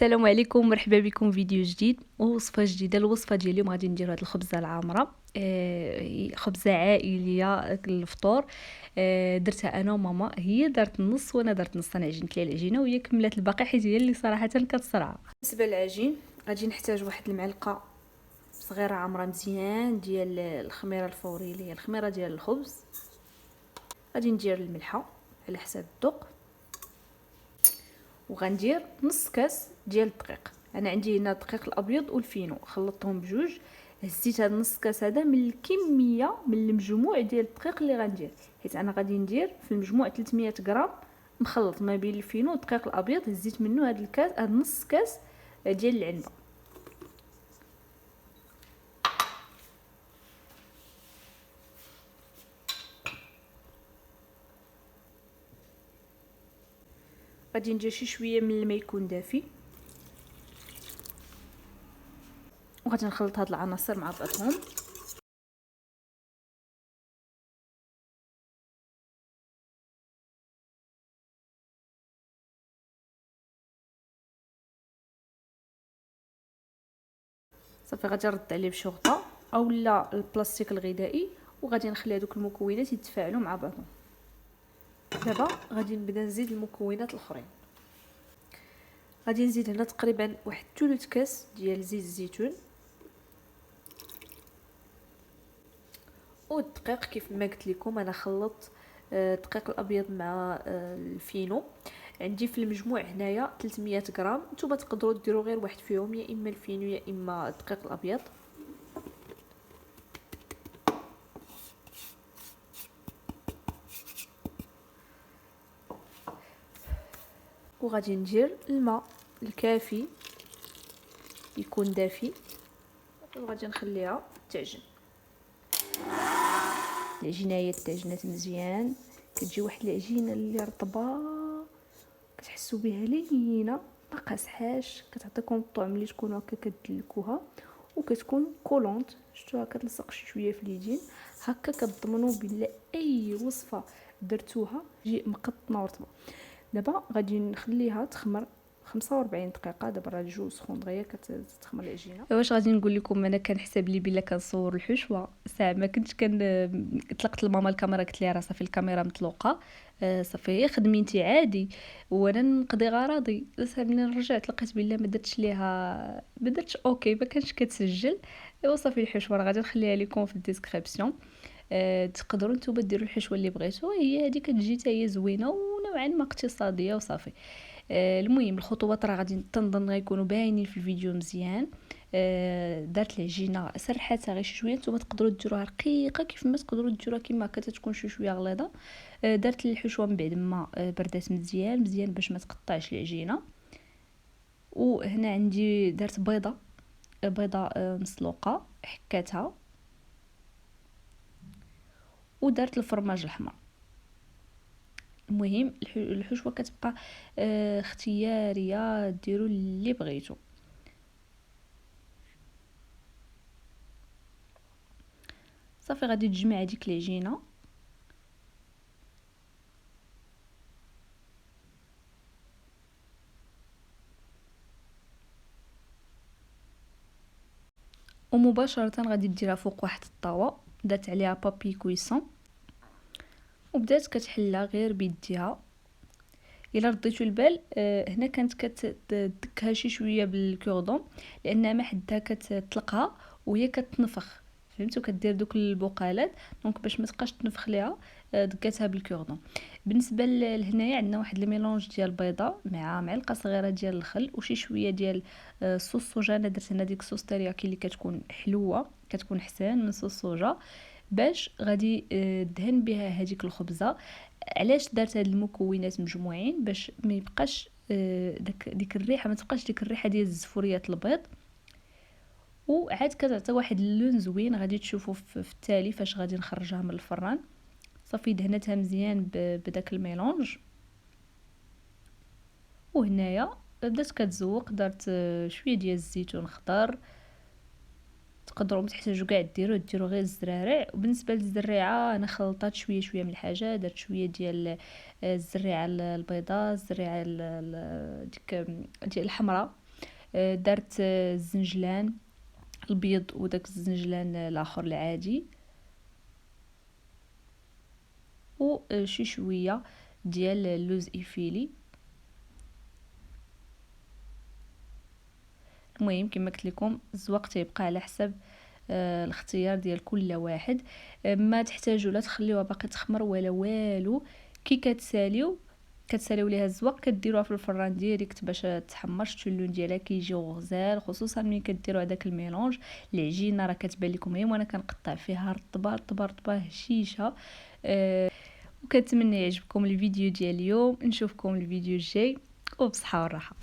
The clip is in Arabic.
السلام عليكم، مرحبا بكم فيديو جديد ووصفه جديده. الوصفه ديال اليوم غادي ندير هاد الخبزه العامره، خبزه عائليه للفطور. درتها انا وماما، هي دارت النص وانا درت نص. انا عجنت ليها العجينه وهي كملت الباقي حيت هي اللي صراحه كتصرع. بالنسبه للعجين غادي نحتاج واحد المعلقه صغيره عامره مزيان ديال الخميره الفوريه اللي هي الخميره ديال الخبز. غادي ندير الملحه على حساب الذوق، وغندير نص كاس ديال الدقيق. انا عندي هنا الدقيق الابيض والفينو خلطتهم بجوج. هزيت هذا نص كاس هذا من الكميه من المجموع ديال الدقيق اللي غندير، حيت انا غادي ندير في المجموع 300 غرام مخلط ما بين الفينو والدقيق الابيض. هزيت منه هذا الكاس، هذا نص كاس ديال العنبه. غادي ندير شي شويه من الماء يكون دافي، وغادي نخلط هاد العناصر مع بعضهم. صافي غادي نرد عليه بشوطه اولا البلاستيك الغذائي، وغادي نخلي هذوك المكونات يتفاعلوا مع بعضهم. دابا غادي نبدا نزيد المكونات الاخرين. غادي نزيد هنا تقريبا واحد ثلث كاس ديال زيت الزيتون، والدقيق كيف ما قلت لكم انا خلطت الدقيق الابيض مع الفينو. عندي في المجموع هنايا 300 غرام، نتوما تقدروا ديروا غير واحد فيهم، يا اما الفينو يا اما الدقيق الابيض. وغادي ندير الماء الكافي يكون دافي، وغادي نخليها تعجن. العجينه هي تعجنات مزيان، كتجي واحد العجينه اللي رطبه كتحسوا بها لينه ما قاصحاش، كتعطيكم الطعم اللي تكونوا هكا كتدلكوها، وكتكون كولونط. شفتوها كتلصق شي شويه في اليدين هكا، كتضمنوا بلا اي وصفه درتوها تجي مقطنه ورطبه. دابا غادي نخليها تخمر 45 دقيقه. دابا راه الجو سخون دغيا كتخمر العجينه. واش غادي نقول لكم، انا كنحسب لي بلا كنصور الحشوه ساعه ما كنتش طلقت لماما الكاميرا، قلت لها راه صافي الكاميرا مطلوقه، صافي خدمي انت عادي وانا نقضي غراضي. ملي رجعت لقيت بلا ما درتش اوكي، ما كانش كتسجل. وصافي الحشوه راه غادي نخليها لكم في الديسكريبسيون. تقدروا نتوما ديروا الحشوه اللي بغيتو، هي هذه كتجي حتى هي زوينه ونوعا ما اقتصاديه وصافي. المهم الخطوات راه غادي تنظن غيكونوا باينين في الفيديو مزيان. دارت العجينه سرحاتها غير شي شويه، نتوما تقدروا ديروها رقيقه كيف ما تقدروا ديروها كيما هكا تكون شي شويه غليظه. درت الحشوه من بعد ما بردات مزيان باش ما تقطعش العجينه. وهنا عندي درت بيضه مسلوقه حكاتها، ودرت الفرماج الحمر. المهم الحشوه كتبقى اختياريه، ديروا اللي بغيتو. صافي غادي تجمع هذيك العجينه، ومباشره غادي ديرها فوق واحد الطاوه، درت عليها بابي كويسون، وبدات كتحلها غير بيديها. الا رديتو البال هنا كانت كتدكها شي شويه بالكوردون، لان ما حدها كتطلقها وهي كتنفخ، فهمتوا؟ كدير دوك البقالات، دونك باش ما تبقاش تنفخ ليها دكاتها بالكوردون. بالنسبه لهنايا عندنا واحد الميلونج ديال البيضه مع معلقه صغيره ديال الخل وشي شويه ديال صوص صوجا. انا درت هنا ديك صوص ترياكي اللي كتكون حلوه، كتكون حسان من صوص صوجا، باش غادي دهن بها هذيك الخبزه. علاش درت هاد المكونات مجموعين؟ باش ما يبقاش ديك الريحه، ما تبقاش ديك الريحه ديال الزفوريات البيض، وعاد كتعطي واحد اللون زوين. غادي تشوفوا في التالي فاش غادي نخرجها من الفران. صافي دهنتها مزيان بداك الميلونج، وهنايا بدات كتزوق. درت شويه ديال الزيتون خضر، تقدروا تحتاجوا كاع ديروا غير الزرارع. وبالنسبه للزريعه انا خلطات شويه شويه من الحاجه، درت شويه ديال الزريعه البيضاء، الزريعه ديك ديال الحمراء، درت الزنجلان البيض وداك الزنجلان الاخر العادي، وشي شويه ديال اللوز ايفيلي. المهم كما قلت لكم الزواق تيبقى على حسب الاختيار ديال كل واحد. ما تحتاجوا لا تخليوها باقي تخمر ولا والو. كي كتساليو ليها الزواق كديروها في الفران ديريكت باش تحمر، شتو اللون ديالها كيجيو غزال، خصوصا ملي كديروا هذاك الميلونج. العجينه راه كتبان لكم هي، وانا كنقطع فيها رطبه رطبه رطبه هشيشه. وكنتمنى يعجبكم الفيديو ديال اليوم، نشوفكم الفيديو الجاي وبصحه والراحه.